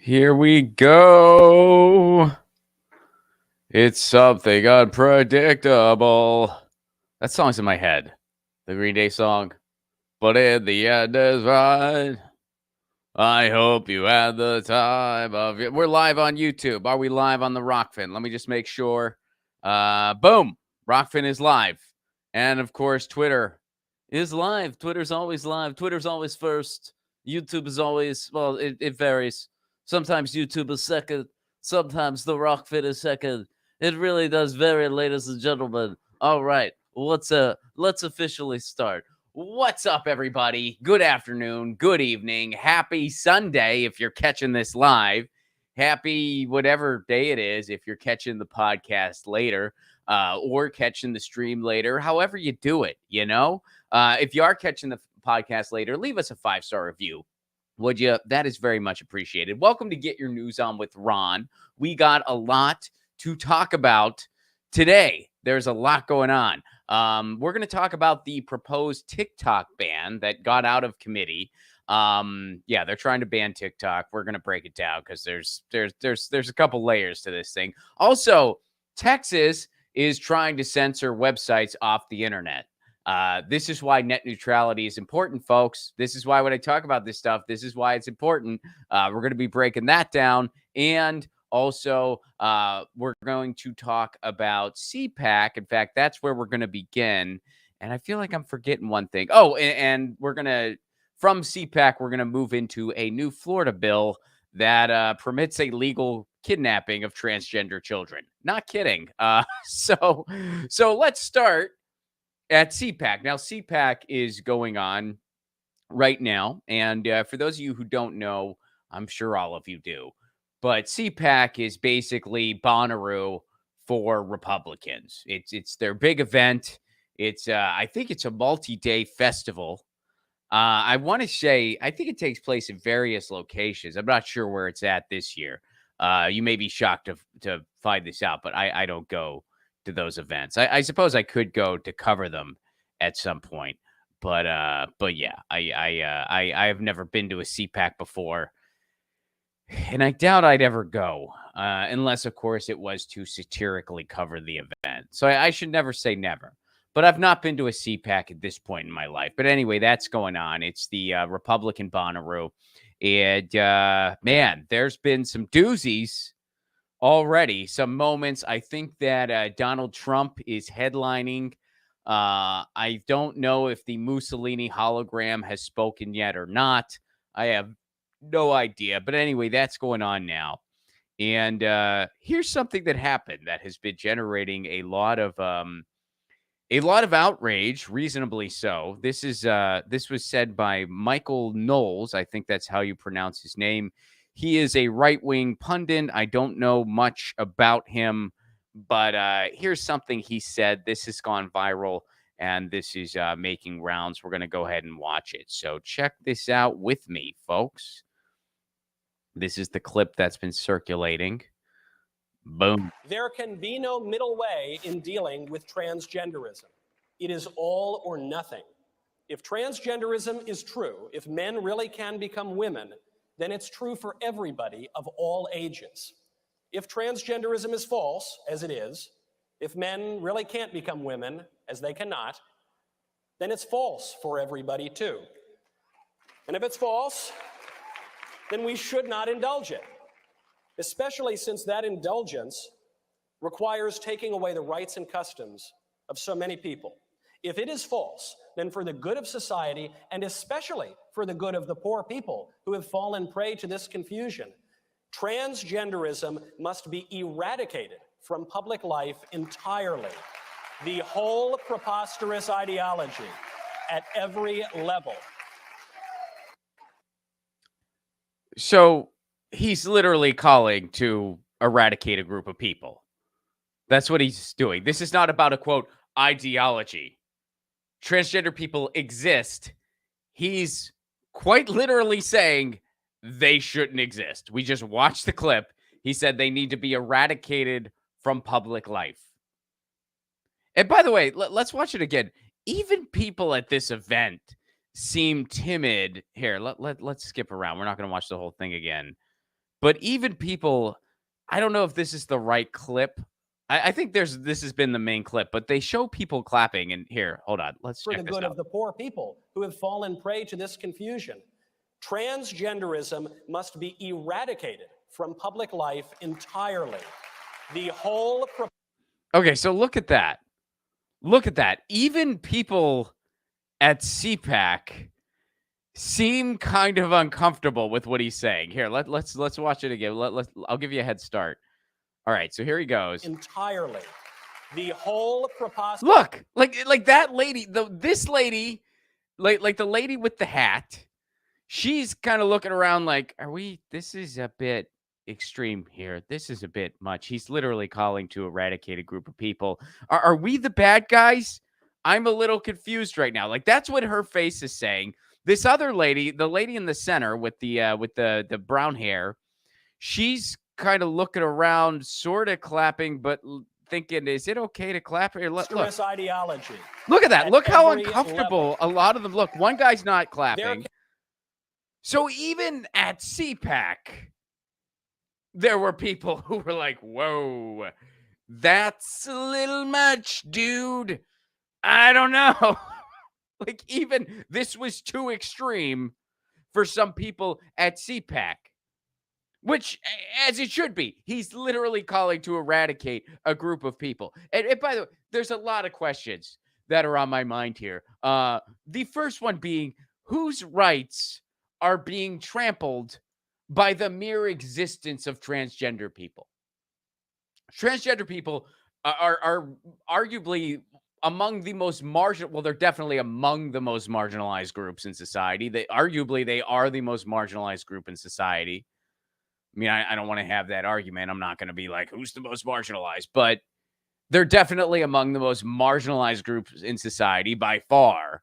Here we go. It's something unpredictable. That song's in my head. The Green Day song. But in the end is right. I hope you had the time of it. We're live on YouTube. Are we live on the Rockfin? Let me just make sure. Boom. Rockfin is live. And of course, Twitter is live. Twitter's always live. Twitter's always first. YouTube is always, well, it varies. Sometimes YouTube is second. Sometimes the Rockfin is second. It really does vary, ladies and gentlemen. All right. Let's officially start. What's up, everybody? Good afternoon, good evening, happy Sunday if you're catching this live. Happy whatever day it is if you're catching the podcast later or catching the stream later, however you do it, you know? If you are catching the podcast later, leave us a 5-star review. Would you? That is very much appreciated. Welcome to Get Your News On with Ron. We got a lot to talk about today. There's a lot going on. We're going to talk about the proposed TikTok ban that got out of committee. Yeah, they're trying to ban TikTok. We're going to break it down because there's a couple layers to this thing. Also, Texas is trying to censor websites off the internet. This is why net neutrality is important, folks. This is why when I talk about this stuff, this is why it's important. We're going to be breaking that down. And also, we're going to talk about CPAC. In fact, that's where we're going to begin. And I feel like I'm forgetting one thing. Oh, and we're going to, from CPAC, we're going to move into a new Florida bill that permits a legal kidnapping of transgender children. Not kidding. So let's start at CPAC. Now, CPAC is going on right now. And for those of you who don't know, I'm sure all of you do. But CPAC is basically Bonnaroo for Republicans. It's their big event. It's I think it's a multi-day festival. I want to say I think it takes place in various locations. I'm not sure where it's at this year. You may be shocked to find this out, but I don't go to those events. I suppose I could go to cover them at some point, but yeah, I have never been to a CPAC before. And I doubt I'd ever go, unless, of course, it was to satirically cover the event. So I should never say never. But I've not been to a CPAC at this point in my life. But anyway, that's going on. It's the Republican Bonnaroo. And, man, there's been some doozies already. Some moments. I think that Donald Trump is headlining. I don't know if the Mussolini hologram has spoken yet or not. I have no idea. But anyway, that's going on now. And here's something that happened that has been generating a lot of outrage, reasonably so. This was said by Michael Knowles. I think that's how you pronounce his name. He is a right-wing pundit. I don't know much about him, but here's something he said. This has gone viral, and this is making rounds. We're going to go ahead and watch it. So check this out with me, folks. This is the clip that's been circulating. Boom. There can be no middle way in dealing with transgenderism. It is all or nothing. If transgenderism is true, if men really can become women, then it's true for everybody of all ages. If transgenderism is false, as it is, if men really can't become women, as they cannot, then it's false for everybody too. And if it's false, then we should not indulge it, especially since that indulgence requires taking away the rights and customs of so many people. If it is false, then for the good of society, and especially for the good of the poor people who have fallen prey to this confusion, transgenderism must be eradicated from public life entirely. The whole preposterous ideology at every level. So he's literally calling to eradicate a group of people. That's what he's doing. This is not about a, quote, ideology. Transgender people exist. He's quite literally saying they shouldn't exist. We just watched the clip. He said they need to be eradicated from public life. And by the way, let's watch it again. Even people at this event seem timid. Here, let's skip around. We're not going to watch the whole thing again. But even people, I don't know if this is the right clip. I think this has been the main clip, but they show people clapping. And here, hold on, let's for check the this good out. of the poor people who have fallen prey to this confusion. Transgenderism must be eradicated from public life entirely. The whole Okay, so look at that. Look at that. Even people at CPAC seem kind of uncomfortable with what he's saying. Here, let's watch it again. I'll give you a head start. All right, so here he goes. entirely. The whole preposterous. Look, like that lady, this lady, like the lady with the hat, she's kind of looking around like, this is a bit extreme here. This is a bit much. He's literally calling to eradicate a group of people. Are we the bad guys? I'm a little confused right now. Like, that's what her face is saying. This other lady, the lady in the center with the brown hair, she's kind of looking around, sort of clapping, but thinking, is it okay to clap? Here, look Ideology. at that. At Look how every uncomfortable level. a lot of them look. One guy's not clapping. So even at CPAC, there were people who were like, whoa, that's a little much, dude. I don't know. Like, even this was too extreme for some people at CPAC, which, as it should be, he's literally calling to eradicate a group of people. And by the way, there's a lot of questions that are on my mind here. The first one being, whose rights are being trampled by the mere existence of transgender people? Transgender people are arguably among the most marginal. Well, they're definitely among the most marginalized groups in society. They are the most marginalized group in society. I mean, I don't want to have that argument. I'm not going to be like, who's the most marginalized? But they're definitely among the most marginalized groups in society by far.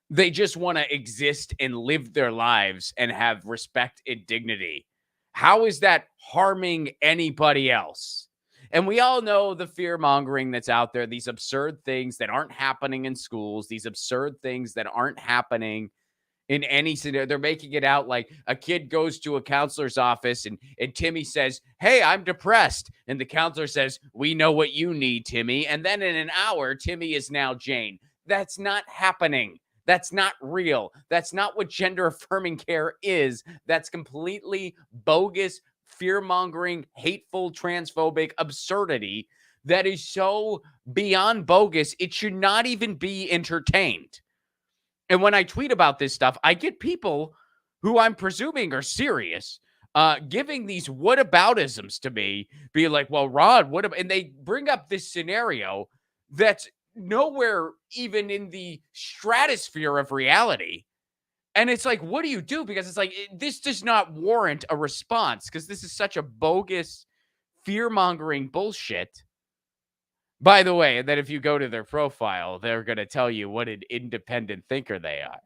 They just want to exist and live their lives and have respect and dignity. How is that harming anybody else? And we all know the fear mongering that's out there, these absurd things that aren't happening in schools, these absurd things that aren't happening in any scenario. They're making it out like a kid goes to a counselor's office and Timmy says, hey, I'm depressed. And the counselor says, we know what you need, Timmy. And then in an hour, Timmy is now Jane. That's not happening. That's not real. That's not what gender affirming care is. That's completely bogus, fear-mongering, hateful, transphobic absurdity that is so beyond bogus, it should not even be entertained. And when I tweet about this stuff, I get people who I'm presuming are serious, giving these whataboutisms to me, be like, well, Rod, what about? And they bring up this scenario that's nowhere even in the stratosphere of reality. And it's like, what do you do? Because it's like, this does not warrant a response because this is such a bogus, fear-mongering bullshit. By the way, that if you go to their profile, they're going to tell you what an independent thinker they are.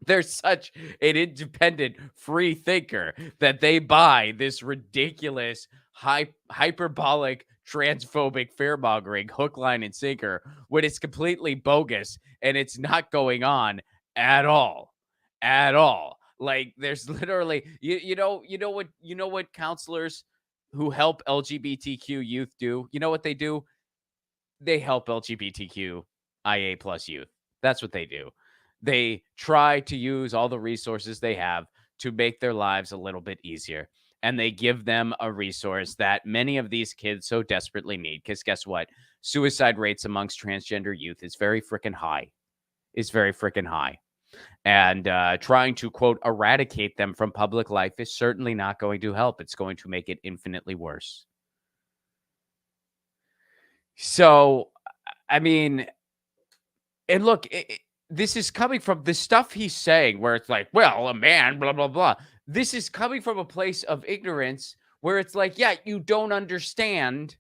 They're such an independent, free thinker that they buy this ridiculous, hyperbolic, transphobic fear-mongering hook, line, and sinker when it's completely bogus and it's not going on at all. At all. Like, there's literally, you know what counselors who help LGBTQ youth do? You know what they do? They help LGBTQIA plus youth. That's what they do. They try to use all the resources they have to make their lives a little bit easier. And they give them a resource that many of these kids so desperately need. Because guess what? Suicide rates amongst transgender youth is very freaking high. It's very freaking high. And trying to, quote, eradicate them from public life is certainly not going to help. It's going to make it infinitely worse. So, I mean, and look, this is coming from the stuff he's saying where it's like, well, a man, blah, blah, blah. This is coming from a place of ignorance where it's like, yeah, you don't understand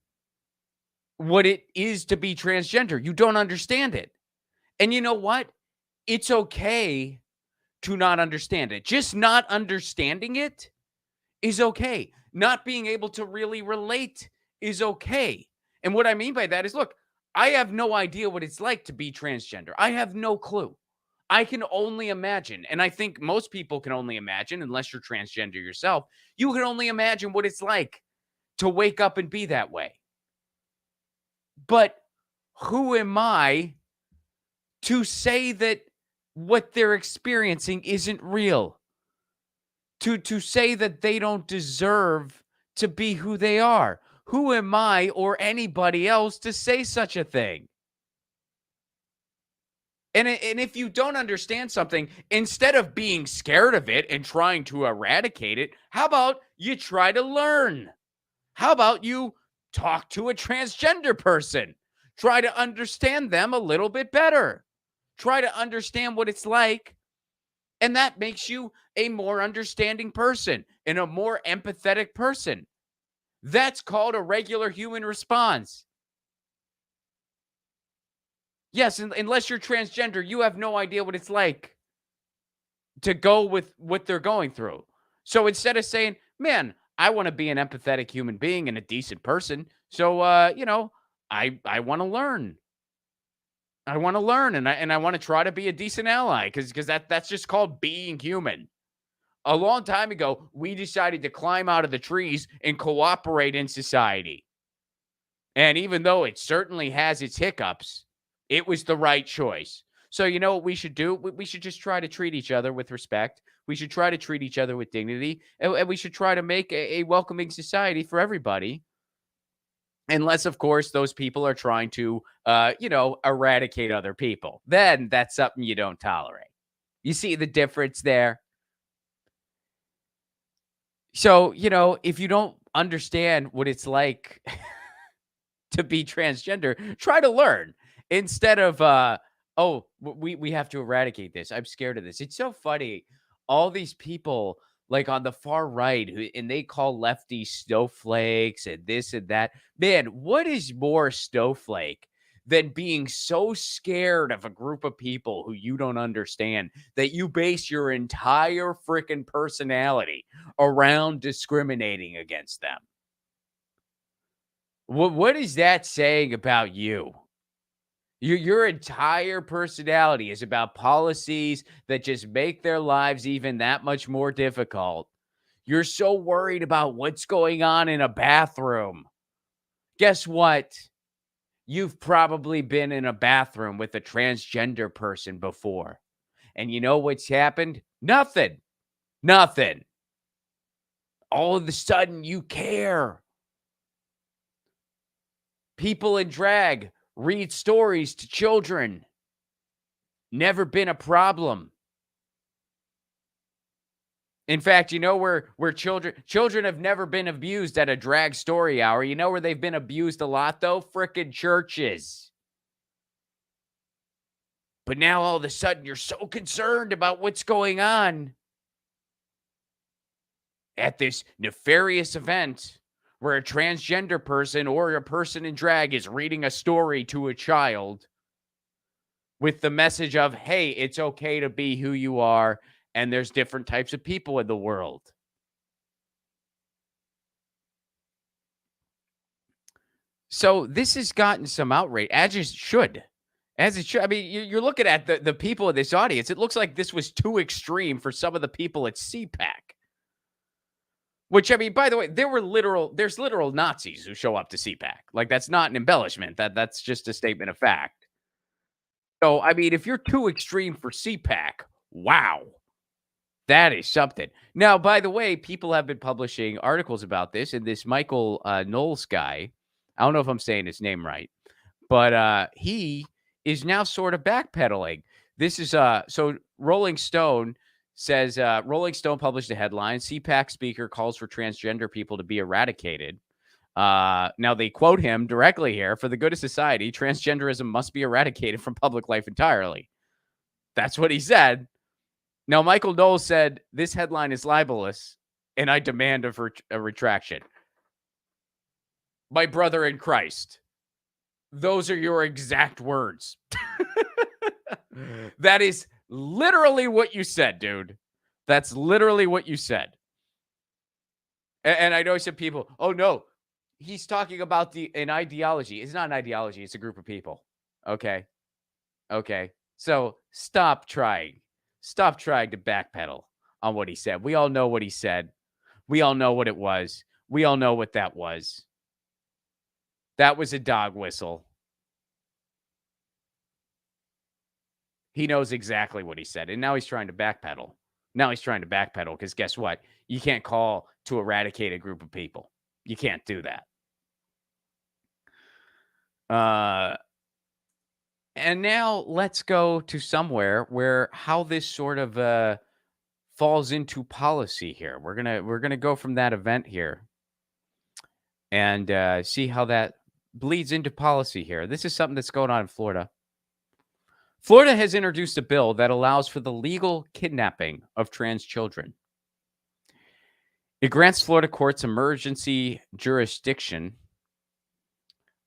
what it is to be transgender. You don't understand it. And you know what? It's okay to not understand it. Just not understanding it is okay. Not being able to really relate is okay. And what I mean by that is, look, I have no idea what it's like to be transgender. I have no clue. I can only imagine, and I think most people can only imagine, unless you're transgender yourself, you can only imagine what it's like to wake up and be that way. But who am I to say that what they're experiencing isn't real? To say that they don't deserve to be who they are? Who am I or anybody else to say such a thing? And if you don't understand something, instead of being scared of it and trying to eradicate it, how about you try to learn? How about you talk to a transgender person? Try to understand them a little bit better. Try to understand what it's like. And that makes you a more understanding person and a more empathetic person. That's called a regular human response. Yes, unless you're transgender, you have no idea what it's like to go with what they're going through. So instead of saying, man, I want to be an empathetic human being and a decent person. So, I want to learn. I want to learn and I want to try to be a decent ally because that's just called being human. A long time ago, we decided to climb out of the trees and cooperate in society. And even though it certainly has its hiccups, it was the right choice. So, you know what we should do? We should just try to treat each other with respect. We should try to treat each other with dignity. And we should try to make a welcoming society for everybody. Unless, of course, those people are trying to, eradicate other people. Then that's something you don't tolerate. You see the difference there? So, if you don't understand what it's like to be transgender, try to learn instead of we have to eradicate this. I'm scared of this. It's so funny. All these people like on the far right and they call lefties snowflakes and this and that. Man, what is more snowflake than being so scared of a group of people who you don't understand that you base your entire freaking personality around discriminating against them? What is that saying about you? Your entire personality is about policies that just make their lives even that much more difficult. You're so worried about what's going on in a bathroom. Guess what? You've probably been in a bathroom with a transgender person before. And you know what's happened? Nothing. Nothing. All of a sudden, you care. People in drag read stories to children. Never been a problem. In fact, where children have never been abused at a drag story hour. You know where they've been abused a lot, though? Frickin' churches. But now all of a sudden you're so concerned about what's going on at this nefarious event where a transgender person or a person in drag is reading a story to a child with the message of, hey, it's okay to be who you are, and there's different types of people in the world. So this has gotten some outrage, as it should. As it should. I mean, you're looking at the people in this audience. It looks like this was too extreme for some of the people at CPAC. Which, I mean, by the way, there's literal Nazis who show up to CPAC. Like, that's not an embellishment. That's just a statement of fact. So, I mean, if you're too extreme for CPAC, wow, that is something. Now, by the way, people have been publishing articles about this, and this Michael Knowles guy, I don't know if I'm saying his name right, but he is now sort of backpedaling. This is so Rolling Stone says Rolling Stone published a headline: CPAC speaker calls for transgender people to be eradicated. Now they quote him directly here: "For the good of society, transgenderism must be eradicated from public life entirely." That's what he said. Now Michael Knowles said this headline is libelous, and I demand a retraction. My brother in Christ, those are your exact words. That is literally what you said, dude. That's literally what you said. And I know some people, oh no, he's talking about an ideology. It's not an ideology. It's a group of people. Okay. So stop trying. Stop trying to backpedal on what he said. We all know what he said. We all know what it was. We all know what that was. That was a dog whistle. He knows exactly what he said. And now he's trying to backpedal. Because guess what? You can't call to eradicate a group of people. You can't do that. And now let's go to somewhere where how this sort of falls into policy here. We're gonna go from that event here and see how that bleeds into policy here. This is something that's going on in Florida. Florida has introduced a bill that allows for the legal kidnapping of trans children. It grants Florida courts emergency jurisdiction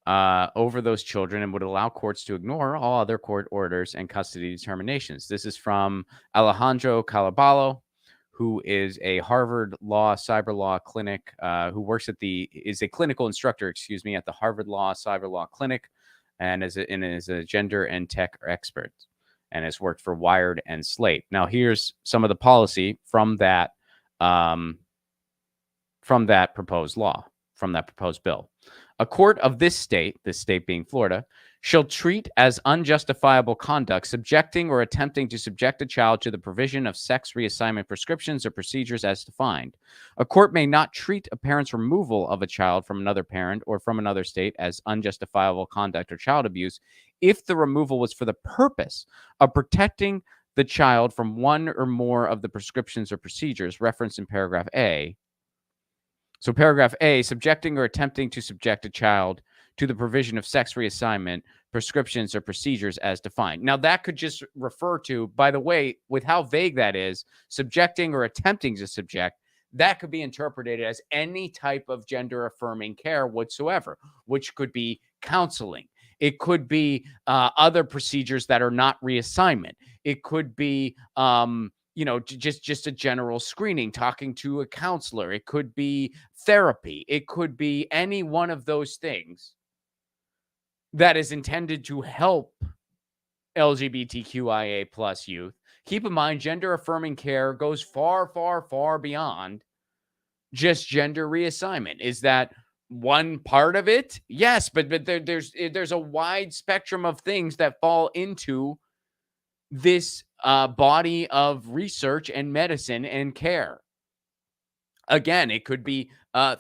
over those children and would allow courts to ignore all other court orders and custody determinations. This is from Alejandro Calaballo, who is a Harvard Law Cyber Law Clinic, who is a clinical instructor, at the Harvard Law Cyber Law Clinic, and is a gender and tech expert, and has worked for Wired and Slate. Now, here's some of the policy from that proposed law, from that proposed bill. A court of this state being Florida, shall treat as unjustifiable conduct subjecting or attempting to subject a child to the provision of sex reassignment prescriptions or procedures as defined. A court may not treat a parent's removal of a child from another parent or from another state as unjustifiable conduct or child abuse if the removal was for the purpose of protecting the child from one or more of the prescriptions or procedures referenced in paragraph A. So paragraph A, subjecting or attempting to subject a child to the provision of sex reassignment, prescriptions, or procedures as defined. Now, that could just refer to, by the way, with how vague that is, subjecting or attempting to subject, that could be interpreted as any type of gender-affirming care whatsoever, which could be counseling. It could be other procedures that are not reassignment. It could be just a general screening, talking to a counselor. It could be therapy. It could be any one of those things that is intended to help LGBTQIA plus youth. Keep in mind, gender affirming care goes far, far, far beyond just gender reassignment. Is that one part of it? Yes, but there's a wide spectrum of things that fall into this body of research and medicine and care. Again, it could be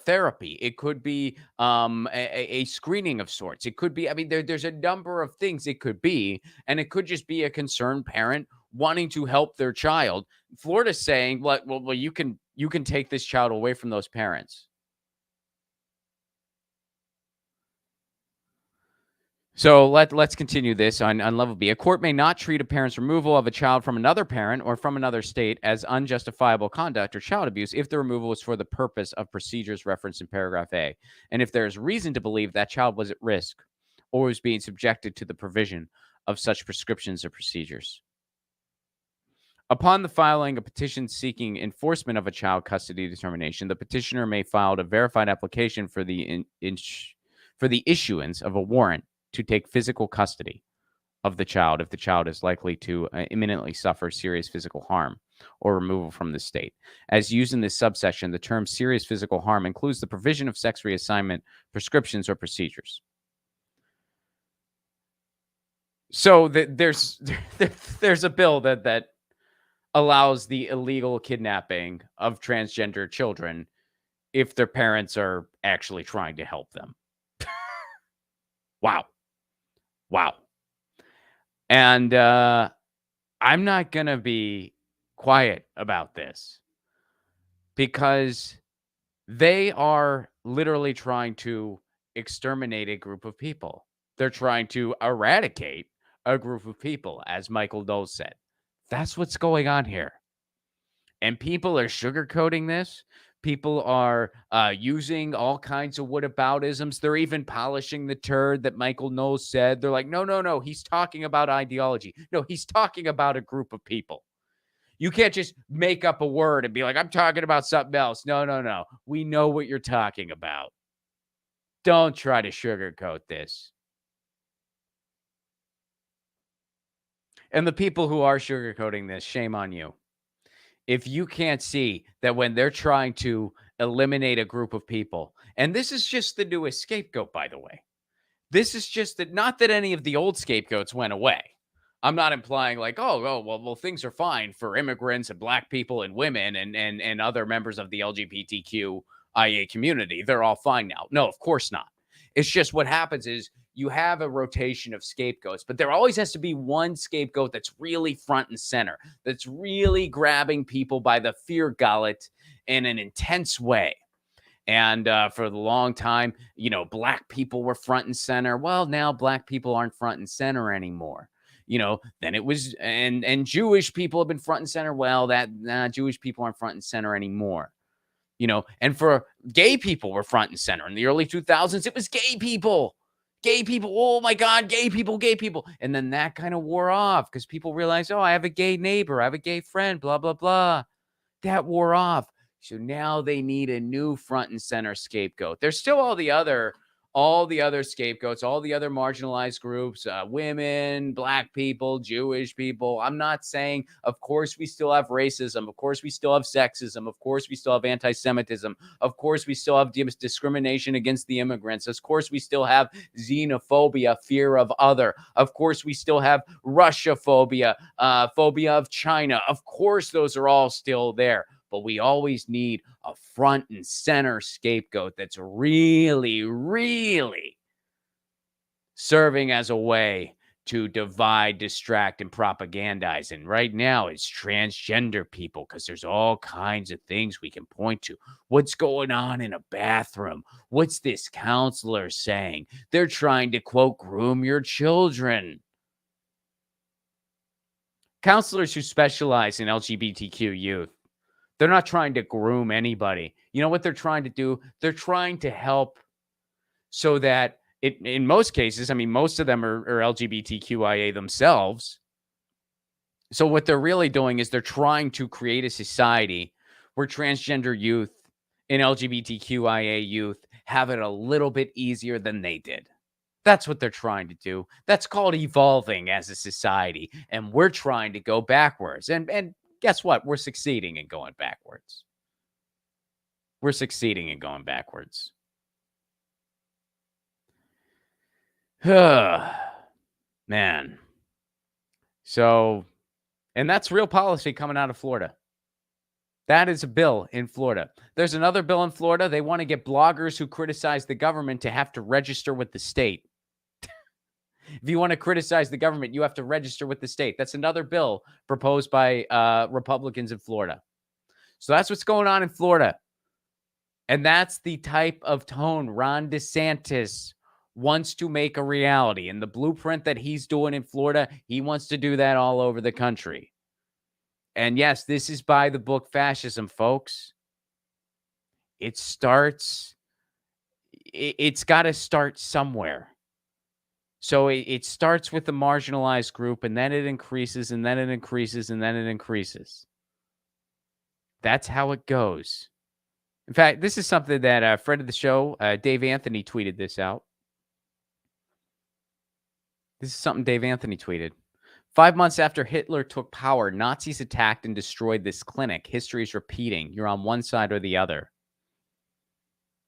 therapy. It could be a screening of sorts. It could be, there's a number of things it could be, and it could just be a concerned parent wanting to help their child. Florida's saying, well, you can take this child away from those parents. So let's continue this on level B. A court may not treat a parent's removal of a child from another parent or from another state as unjustifiable conduct or child abuse if the removal was for the purpose of procedures referenced in paragraph A, and if there is reason to believe that child was at risk or was being subjected to the provision of such prescriptions or procedures. Upon the filing a petition seeking enforcement of a child custody determination, the petitioner may file a verified application for the issuance of a warrant to take physical custody of the child if the child is likely to imminently suffer serious physical harm or removal from the state. As used in this subsection, the term serious physical harm includes the provision of sex reassignment, prescriptions, or procedures. So there's a bill that allows the illegal kidnapping of transgender children if their parents are actually trying to help them. Wow. And I'm not going to be quiet about this because they are literally trying to exterminate a group of people. They're trying to eradicate a group of people, as Michael Knowles said. That's what's going on here. And people are sugarcoating this. People are using all kinds of whataboutisms. They're even polishing the turd that Michael Knowles said. They're like, no, he's talking about ideology. No, he's talking about a group of people. You can't just make up a word and be like, I'm talking about something else. No. We know what you're talking about. Don't try to sugarcoat this. And the people who are sugarcoating this, shame on you. If you can't see that when they're trying to eliminate a group of people, and this is just the newest scapegoat, by the way. This is just that, not that any of the old scapegoats went away. I'm not implying like, well, things are fine for immigrants and black people and women and other members of the LGBTQIA community. They're all fine now. No, of course not. It's just what happens is you have a rotation of scapegoats, but there always has to be one scapegoat that's really front and center, that's really grabbing people by the fear gullet in an intense way. And for the long time, black people were front and center. Well, now black people aren't front and center anymore. Then it was, and Jewish people have been front and center. Well, Jewish people aren't front and center anymore. And for gay people were front and center. In the early 2000s, it was gay people. Gay people. Oh my God, gay people, gay people. And then that kind of wore off because people realized, I have a gay neighbor. I have a gay friend, blah, blah, blah. That wore off. So now they need a new front and center scapegoat. There's still all the other scapegoats, all the other marginalized groups, women, black people, Jewish people. I'm not saying, of course, we still have racism. Of course, we still have sexism. Of course, we still have anti-Semitism. Of course, we still have discrimination against the immigrants. Of course, we still have xenophobia, fear of other. Of course, we still have Russia-phobia, phobia of China. Of course, those are all still there. But we always need a front and center scapegoat that's really, really serving as a way to divide, distract, and propagandize. And right now, it's transgender people because there's all kinds of things we can point to. What's going on in a bathroom? What's this counselor saying? They're trying to, quote, groom your children. Counselors who specialize in LGBTQ youth, they're not trying to groom anybody. You know what they're trying to do? They're trying to help so that in most cases, most of them are LGBTQIA themselves. So what they're really doing is they're trying to create a society where transgender youth and LGBTQIA youth have it a little bit easier than they did. That's what they're trying to do. That's called evolving as a society. And we're trying to go backwards. And guess what? We're succeeding in going backwards. We're succeeding in going backwards. Man. So, and that's real policy coming out of Florida. That is a bill in Florida. There's another bill in Florida. They want to get bloggers who criticize the government to have to register with the state. If you want to criticize the government, you have to register with the state. That's another bill proposed by Republicans in Florida. So that's what's going on in Florida. And that's the type of tone Ron DeSantis wants to make a reality. And the blueprint that he's doing in Florida, he wants to do that all over the country. And yes, this is by the book fascism, folks. It's got to start somewhere. So it starts with the marginalized group, and then it increases, and then it increases, and then it increases. That's how it goes. In fact, this is something that a friend of the show, Dave Anthony, tweeted this out. This is something Dave Anthony tweeted. 5 months after Hitler took power, Nazis attacked and destroyed this clinic. History is repeating. You're on one side or the other.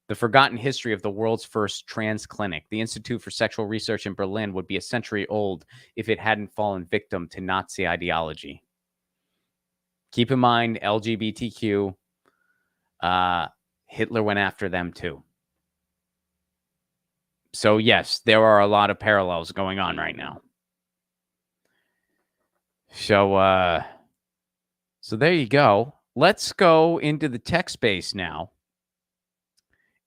The forgotten history of the world's first trans clinic. The Institute for Sexual Research in Berlin would be a century old if it hadn't fallen victim to Nazi ideology. Keep in mind, LGBTQ, Hitler went after them too. So yes, there are a lot of parallels going on right now. So there you go. Let's go into the tech space now.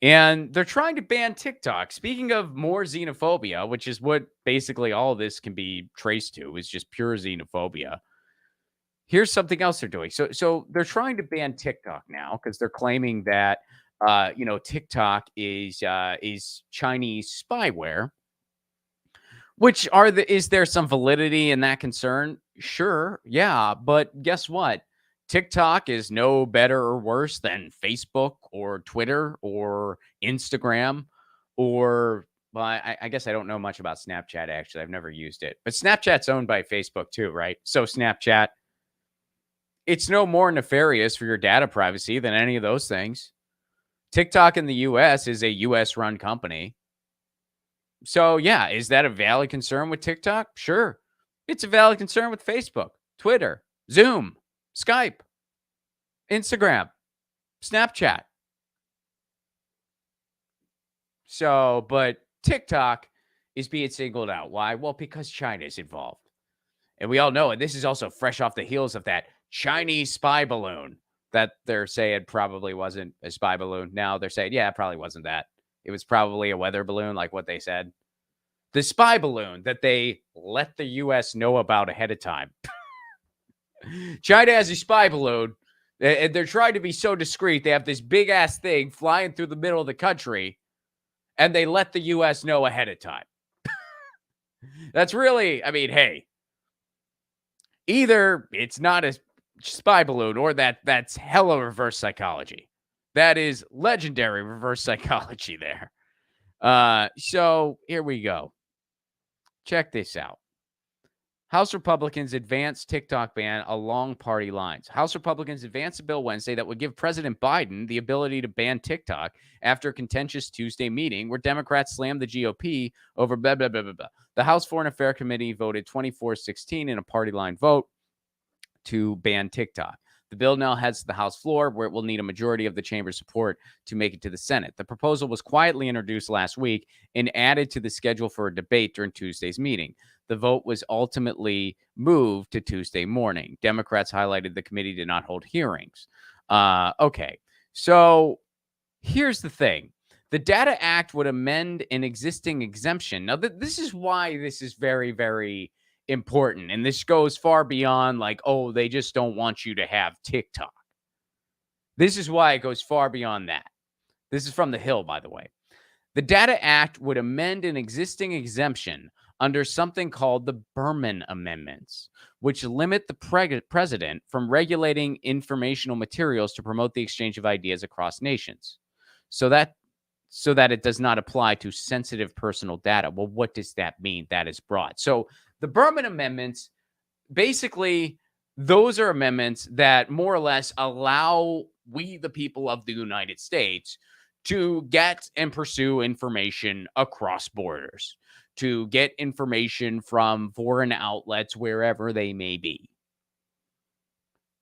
And they're trying to ban TikTok. Speaking of more xenophobia, which is what basically all of this can be traced to, is just pure xenophobia. Here's something else they're doing. So they're trying to ban TikTok now because they're claiming that TikTok is Chinese spyware. Which is there some validity in that concern? Sure, yeah, but guess what? TikTok is no better or worse than Facebook or Twitter or Instagram or Well, I guess I don't know much about Snapchat, actually. I've never used it. But Snapchat's owned by Facebook too, right? So Snapchat, it's no more nefarious for your data privacy than any of those things. TikTok in the US is a US run company. So, yeah, is that a valid concern with TikTok? Sure. It's a valid concern with Facebook, Twitter, Zoom, Skype, Instagram, Snapchat. So, but TikTok is being singled out. Why? Well, because China is involved. And we all know, and this is also fresh off the heels of that Chinese spy balloon that they're saying probably wasn't a spy balloon. Now they're saying, yeah, it probably wasn't that. It was probably a weather balloon, like what they said. The spy balloon that they let the U.S. know about ahead of time. China has a spy balloon, and they're trying to be so discreet. They have this big ass thing flying through the middle of the country, and they let the U.S. know ahead of time. That's really, I mean, hey, either it's not a spy balloon or that's hella reverse psychology. That is legendary reverse psychology there. So here we go. Check this out. House Republicans advance TikTok ban along party lines. House Republicans advanced a bill Wednesday that would give President Biden the ability to ban TikTok after a contentious Tuesday meeting where Democrats slammed the GOP over blah, blah, blah, blah, blah. The House Foreign Affairs Committee voted 24-16 in a party line vote to ban TikTok. The bill now heads to the House floor, where it will need a majority of the chamber's support to make it to the Senate. The proposal was quietly introduced last week and added to the schedule for a debate during Tuesday's meeting. The vote was ultimately moved to Tuesday morning. Democrats highlighted the committee did not hold hearings. Okay, so here's the thing. The Data Act would amend an existing exemption. Now, this is why this is very, very important. And this goes far beyond like, oh, they just don't want you to have TikTok. This is why it goes far beyond that. This is from The Hill, by the way. The Data Act would amend an existing exemption under something called the Berman Amendments, which limit the president from regulating informational materials to promote the exchange of ideas across nations. So that it does not apply to sensitive personal data. Well, what does that mean? That is broad. So the Berman Amendments, basically, those are amendments that more or less allow we, the people of the United States, to get and pursue information across borders, to get information from foreign outlets, wherever they may be.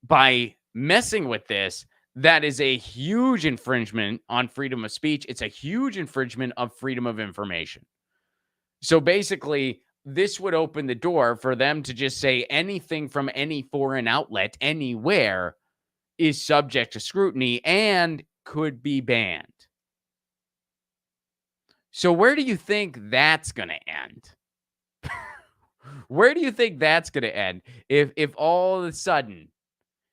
By messing with this, that is a huge infringement on freedom of speech. It's a huge infringement of freedom of information. So basically, this would open the door for them to just say anything from any foreign outlet anywhere is subject to scrutiny and could be banned. So where do you think that's going to end? Where do you think that's going to end if all of a sudden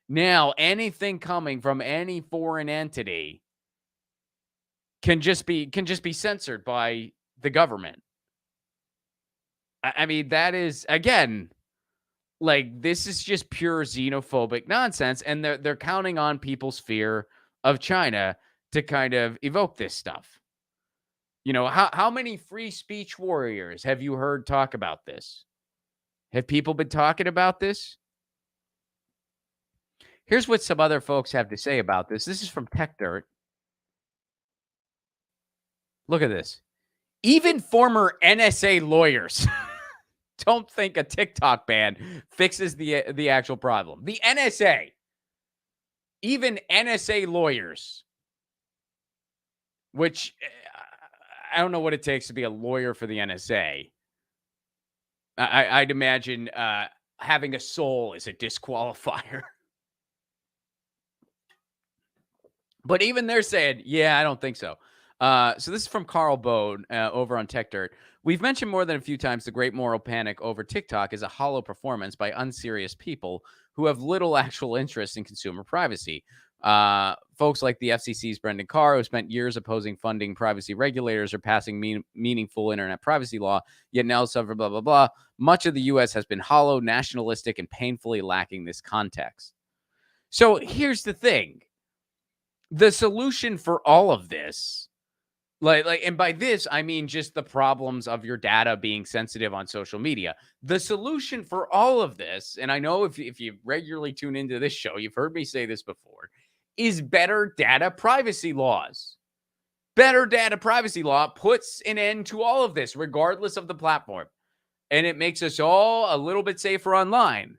now anything coming from any foreign entity can just be censored by the government? I mean, that is, again, like, this is just pure xenophobic nonsense, and they're counting on people's fear of China to kind of evoke this stuff. You know, how many free speech warriors have you heard talk about this? Have people been talking about this? Here's what some other folks have to say about this. This is from Tech Dirt. Look at this. Even former NSA lawyers don't think a TikTok ban fixes the actual problem. The NSA, even NSA lawyers, which I don't know what it takes to be a lawyer for the NSA. I'd imagine having a soul is a disqualifier. But even they're saying, yeah, I don't think so. So this is from Carl Bode over on Tech Dirt. We've mentioned more than a few times the great moral panic over TikTok is a hollow performance by unserious people who have little actual interest in consumer privacy. Folks like the FCC's Brendan Carr, who spent years opposing funding privacy regulators or passing meaningful internet privacy law, yet now suffer blah, blah, blah. Much of the U.S. has been hollow, nationalistic, and painfully lacking this context. So here's the thing. The solution for all of this, And by this, I mean just the problems of your data being sensitive on social media. The solution for all of this, and I know if you regularly tune into this show, you've heard me say this before, is better data privacy laws. Better data privacy law puts an end to all of this, regardless of the platform. And it makes us all a little bit safer online,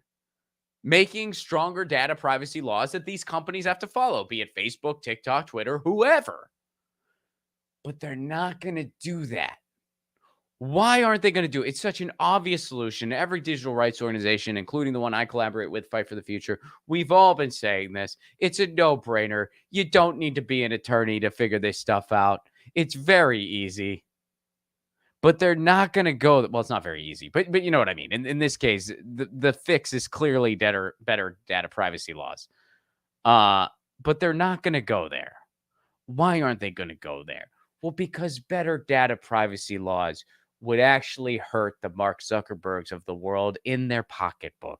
making stronger data privacy laws that these companies have to follow, be it Facebook, TikTok, Twitter, whoever. But they're not going to do that. Why aren't they going to do it? It's such an obvious solution. Every digital rights organization, including the one I collaborate with, Fight for the Future, we've all been saying this. It's a no-brainer. You don't need to be an attorney to figure this stuff out. It's very easy. But they're not going to go. Well, it's not very easy, but you know what I mean. In this case, the fix is clearly better data privacy laws. But they're not going to go there. Why aren't they going to go there? Well, because better data privacy laws would actually hurt the Mark Zuckerbergs of the world in their pocketbook,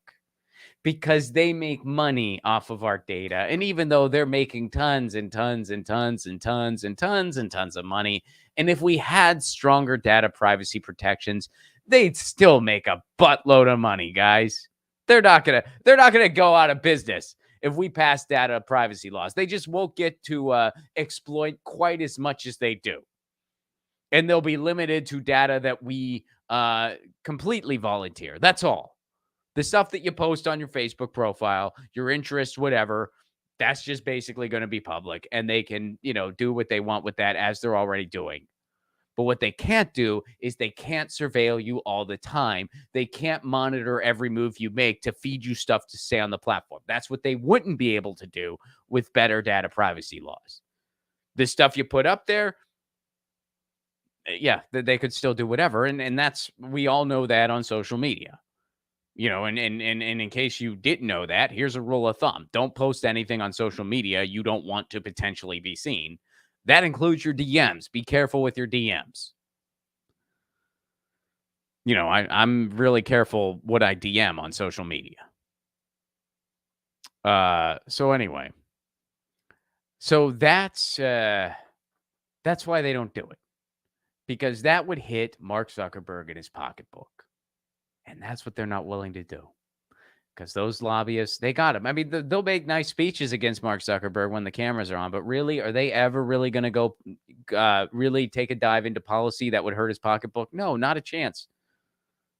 because they make money off of our data. And even though they're making tons and tons and tons and tons and tons and tons of money, and if we had stronger data privacy protections, they'd still make a buttload of money, guys. They're not gonna go out of business if we pass data privacy laws. They just won't get to exploit quite as much as they do. And they'll be limited to data that we completely volunteer. That's all. The stuff that you post on your Facebook profile, your interests, whatever, that's just basically going to be public. And they can, do what they want with that, as they're already doing. But what they can't do is they can't surveil you all the time. They can't monitor every move you make to feed you stuff to say on the platform. That's what they wouldn't be able to do with better data privacy laws. The stuff you put up there, yeah, they could still do whatever. And that's, we all know that on social media. And in case you didn't know that, here's a rule of thumb. Don't post anything on social media you don't want to potentially be seen. That includes your DMs. Be careful with your DMs. I'm really careful what I DM on social media. So anyway. So that's why they don't do it. Because that would hit Mark Zuckerberg in his pocketbook. And that's what they're not willing to do. Because those lobbyists, they got him. I mean, they'll make nice speeches against Mark Zuckerberg when the cameras are on. But really, are they ever really going to go really take a dive into policy that would hurt his pocketbook? No, not a chance.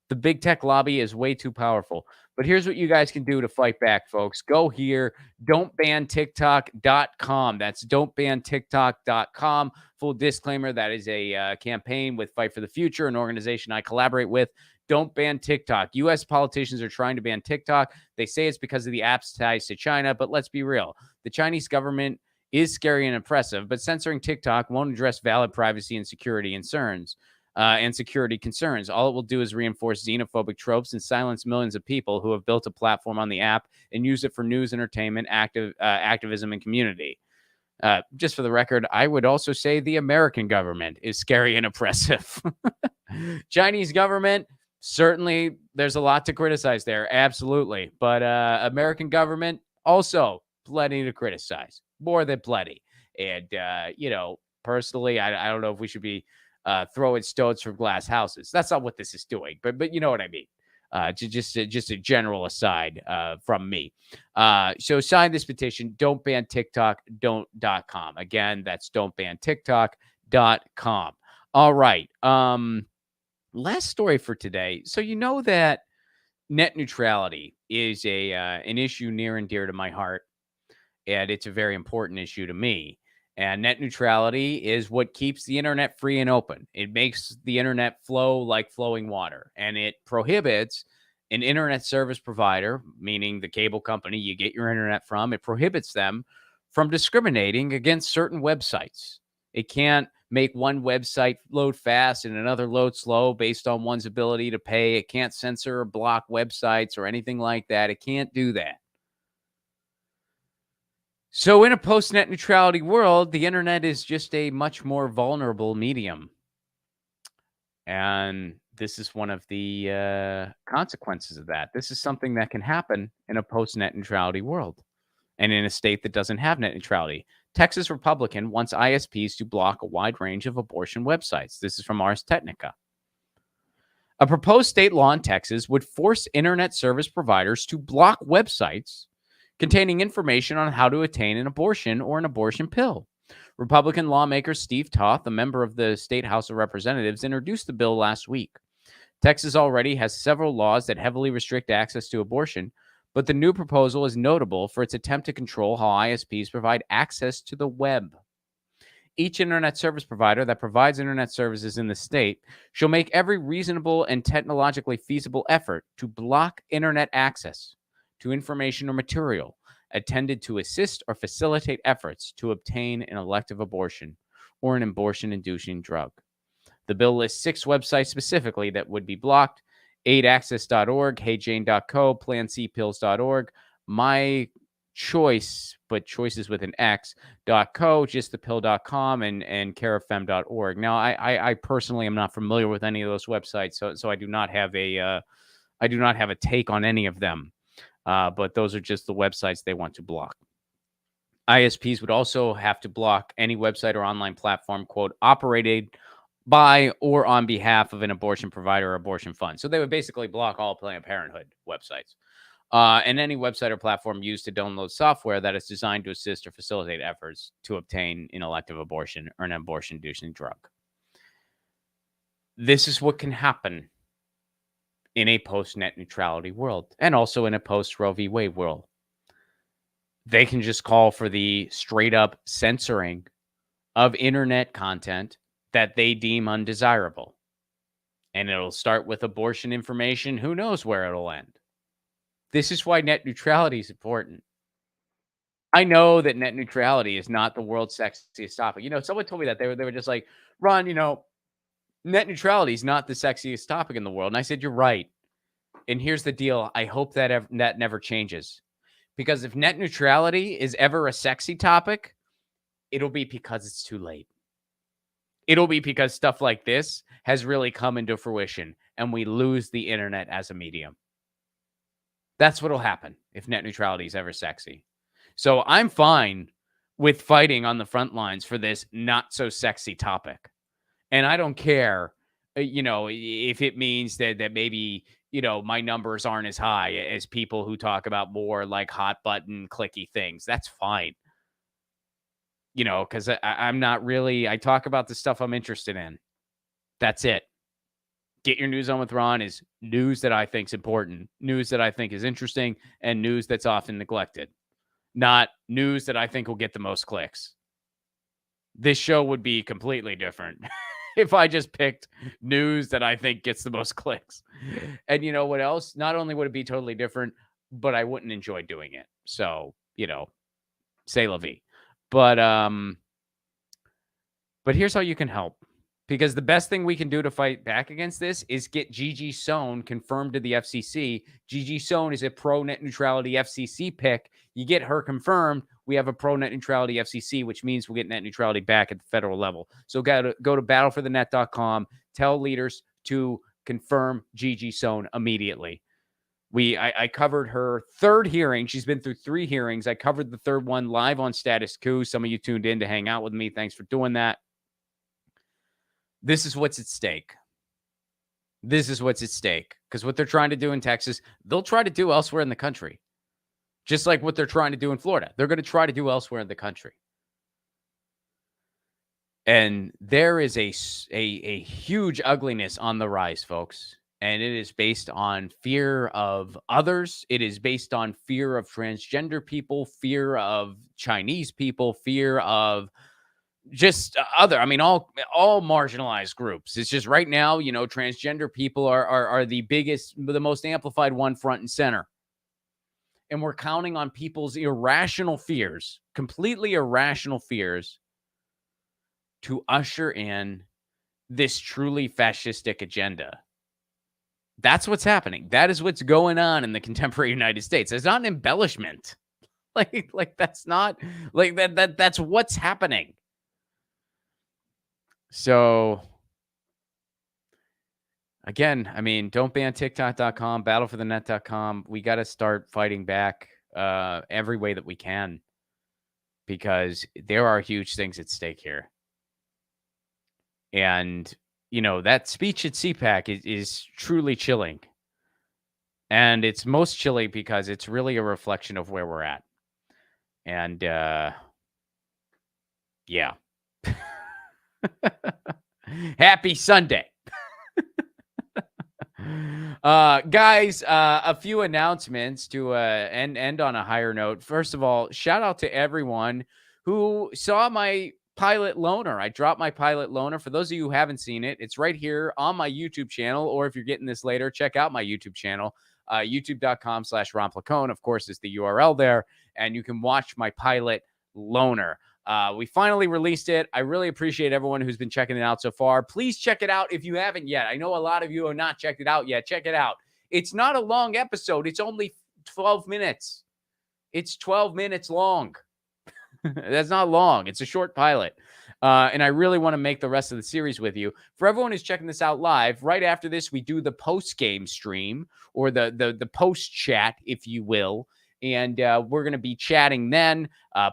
The big tech lobby is way too powerful. But here's what you guys can do to fight back, folks. Go here, don'tbantiktok.com. That's don'tbantiktok.com. Full disclaimer, that is a campaign with Fight for the Future, an organization I collaborate with. Don't ban TikTok. U.S. politicians are trying to ban TikTok. They say it's because of the app's ties to China, but let's be real. The Chinese government is scary and oppressive, but censoring TikTok won't address valid privacy and security concerns. All it will do is reinforce xenophobic tropes and silence millions of people who have built a platform on the app and use it for news, entertainment, activism, and community. Just for the record, I would also say the American government is scary and oppressive. Chinese government, certainly there's a lot to criticize there. Absolutely. But American government, also plenty to criticize. More than plenty. And, personally, I don't know if we should be throwing stones from glass houses. That's not what this is doing. But you know what I mean. Just a general aside from me. So sign this petition, don'tbantiktok.com. Again, that's don'tbantiktok.com. All right. Last story for today. So you know that net neutrality is an issue near and dear to my heart, and it's a very important issue to me. And net neutrality is what keeps the internet free and open. It makes the internet flow like flowing water, and it prohibits an internet service provider, meaning the cable company you get your internet from, it prohibits them from discriminating against certain websites. It can't make one website load fast and another load slow based on one's ability to pay. It can't censor or block websites or anything like that. It can't do that. So in a post-net neutrality world, the internet is just a much more vulnerable medium. And this is one of the consequences of that. This is something that can happen in a post-net neutrality world and in a state that doesn't have net neutrality. Texas Republican wants ISPs to block a wide range of abortion websites. This is from Ars Technica. A proposed state law in Texas would force internet service providers to block websites containing information on how to attain an abortion or an abortion pill. Republican lawmaker Steve Toth, a member of the State House of Representatives, introduced the bill last week. Texas already has several laws that heavily restrict access to abortion, but the new proposal is notable for its attempt to control how ISPs provide access to the web. Each internet service provider that provides internet services in the state shall make every reasonable and technologically feasible effort to block internet access to information or material intended to assist or facilitate efforts to obtain an elective abortion or an abortion-inducing drug. The bill lists 6 websites specifically that would be blocked: aidaccess.org, heyjane.co, plancpills.org, my choice, but choices with an X, .co, justthepill.com, and carefem.org. Now, I personally am not familiar with any of those websites, so I do not have a take on any of them. But those are just the websites they want to block. ISPs would also have to block any website or online platform, quote, operated by or on behalf of an abortion provider or abortion fund. So they would basically block all Planned Parenthood websites. And any website or platform used to download software that is designed to assist or facilitate efforts to obtain an elective abortion or an abortion-inducing drug. This is what can happen in a post-net neutrality world, and also in a post-Roe v. Wade world. They can just call for the straight-up censoring of internet content that they deem undesirable. And it'll start with abortion information. Who knows where it'll end? This is why net neutrality is important. I know that net neutrality is not the world's sexiest topic. You know, someone told me that they were just like, Ron, you know, net neutrality is not the sexiest topic in the world. And I said, you're right. And here's the deal. I hope that that never changes. Because if net neutrality is ever a sexy topic, it'll be because it's too late. It'll be because stuff like this has really come into fruition and we lose the internet as a medium. That's what'll happen if net neutrality is ever sexy. So I'm fine with fighting on the front lines for this not so sexy topic. And I don't care, you know, if it means that maybe, you know, my numbers aren't as high as people who talk about more like hot button clicky things. That's fine. You know, because I'm not really, I talk about the stuff I'm interested in. That's it. Get Your News On with Ron is news that I think is important, news that I think is interesting, and news that's often neglected. Not news that I think will get the most clicks. This show would be completely different if I just picked news that I think gets the most clicks. And you know what else? Not only would it be totally different, but I wouldn't enjoy doing it. So, you know, c'est la vie. But here's how you can help. Because the best thing we can do to fight back against this is get Gigi Sohn confirmed to the FCC. Gigi Sohn is a pro-net neutrality FCC pick. You get her confirmed, we have a pro-net neutrality FCC, which means we'll get net neutrality back at the federal level. So go to battleforthenet.com. Tell leaders to confirm Gigi Sohn immediately. I covered her third hearing. She's been through 3 hearings. I covered the third one live on Status Quo. Some of you tuned in to hang out with me. Thanks for doing that. This is what's at stake. This is what's at stake. Because what they're trying to do in Texas, they'll try to do elsewhere in the country. Just like what they're trying to do in Florida. They're going to try to do elsewhere in the country. And there is a huge ugliness on the rise, folks. And it is based on fear of others. It is based on fear of transgender people, fear of Chinese people, fear of just other, I mean, all marginalized groups. It's just right now, you know, transgender people are the biggest, the most amplified one front and center. And we're counting on people's irrational fears, completely irrational fears, to usher in this truly fascistic agenda. That's what's happening. That is what's going on in the contemporary United States. It's not an embellishment. Like that's not like that's what's happening. So, again, I mean, don't ban TikTok.com, battleforthenet.com. We got to start fighting back every way that we can. because there are huge things at stake here. And, that speech at CPAC is truly chilling. And it's most chilling because it's really a reflection of where we're at. And, yeah. Happy Sunday. Guys, a few announcements to end on a higher note. First of all, shout out to everyone who saw my pilot loner. I dropped my pilot loner. For those of you who haven't seen it, it's right here on my YouTube channel, or if you're getting this later, check out my YouTube channel. YouTube.com/Ron Placone, of course, is the URL there, and you can watch my pilot loner. We finally released it. I really appreciate everyone who's been checking it out so far. Please check it out if you haven't yet. I know a lot of you have not checked it out yet. Check it out. It's not a long episode. It's only 12 minutes. It's 12 minutes long. That's not long. It's a short pilot. And I really want to make the rest of the series with you. For everyone who's checking this out live, right after this, we do the post-game stream, or the post-chat, if you will. And we're going to be chatting then.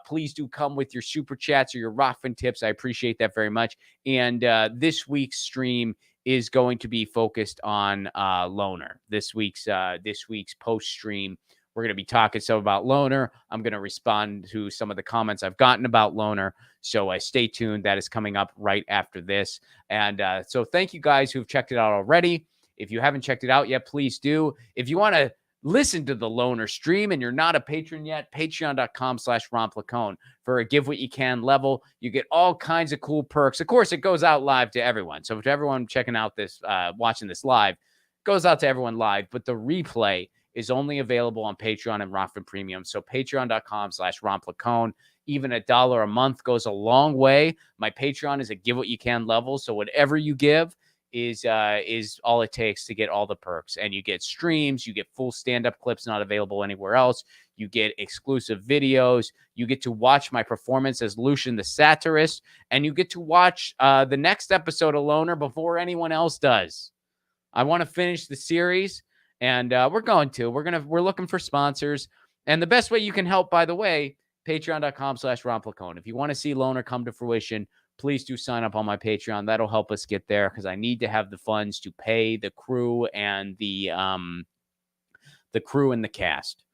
Please do come with your super chats or your Rockfin tips. I appreciate that very much. And this week's stream is going to be focused on loner. This week's post stream, we're going to be talking some about loner. I'm going to respond to some of the comments I've gotten about loner. So stay tuned. That is coming up right after this. And so thank you guys who've checked it out already. If you haven't checked it out yet, please do. If you want to listen to the loner stream and you're not a patron yet, patreon.com/Ron Placone. For a give what you can level, you get all kinds of cool perks. Of course, it goes out live to everyone. So to everyone checking out this, watching this live, it goes out to everyone live, but the replay is only available on Patreon and Rockfin Premium. So patreon.com/Ron Placone. Even $1 a month goes a long way. My Patreon is a give what you can level. So whatever you give is all it takes to get all the perks. And you get streams, you get full stand-up clips not available anywhere else. You get exclusive videos. You get to watch my performance as Lucian the Satirist. And you get to watch the next episode of Loner before anyone else does. I want to finish the series, and we're looking for sponsors. And the best way you can help, by the way, patreon.com/Ron Placone. If you want to see Loner come to fruition, please do sign up on my Patreon. That'll help us get there, because I need to have the funds to pay the crew and the cast.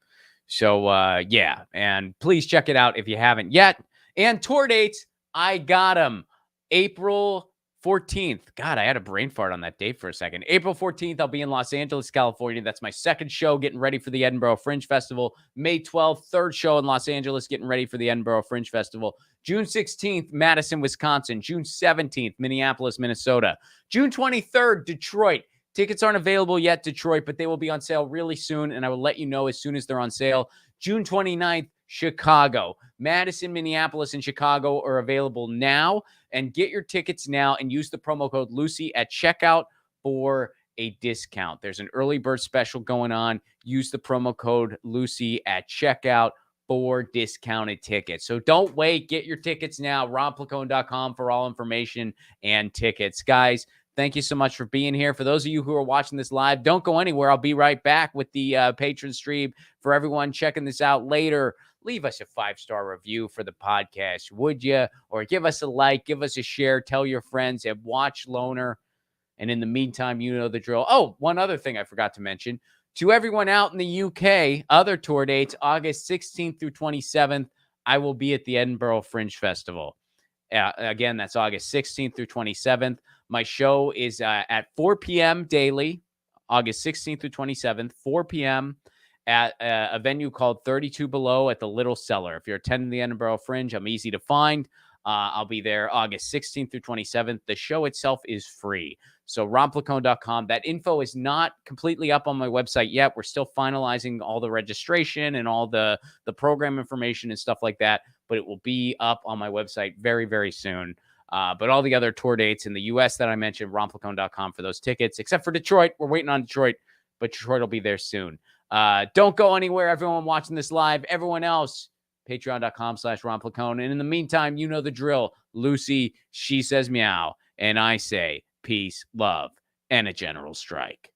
So, yeah. And please check it out if you haven't yet. And tour dates, I got them. April 14th. God, I had a brain fart on that date for a second. April 14th, I'll be in Los Angeles, California. That's my second show, getting ready for the Edinburgh Fringe Festival. May 12th, third show in Los Angeles, getting ready for the Edinburgh Fringe Festival. June 16th, Madison, Wisconsin. June 17th, Minneapolis, Minnesota. June 23rd, Detroit. Tickets aren't available yet, Detroit, but they will be on sale really soon, and I will let you know as soon as they're on sale. June 29th, Chicago. Madison, Minneapolis, and Chicago are available now. And get your tickets now and use the promo code Lucy at checkout for a discount. There's an early bird special going on. Use the promo code Lucy at checkout for discounted tickets. So don't wait. Get your tickets now. RonPlacone.com for all information and tickets. Guys, thank you so much for being here. For those of you who are watching this live, don't go anywhere. I'll be right back with the patron stream. For everyone checking this out later, leave us a 5-star review for the podcast, would you? Or give us a like, give us a share, tell your friends, and watch Loner. And in the meantime, you know the drill. Oh, one other thing I forgot to mention. To everyone out in the UK, other tour dates, August 16th through 27th, I will be at the Edinburgh Fringe Festival. Again, that's August 16th through 27th. My show is at 4 p.m. daily, August 16th through 27th, 4 p.m. at a venue called 32 Below at the Little Cellar. If you're attending the Edinburgh Fringe, I'm easy to find. I'll be there August 16th through 27th. The show itself is free. So ronplacone.com. That info is not completely up on my website yet. We're still finalizing all the registration and all the program information and stuff like that. But it will be up on my website very, very soon. But all the other tour dates in the U.S. that I mentioned, ronplacone.com for those tickets. Except for Detroit. We're waiting on Detroit. But Detroit will be there soon. Don't go anywhere, everyone watching this live. Everyone else, patreon.com/Ron Placone. And in the meantime, you know the drill. Lucy, she says meow. And I say peace, love, and a general strike.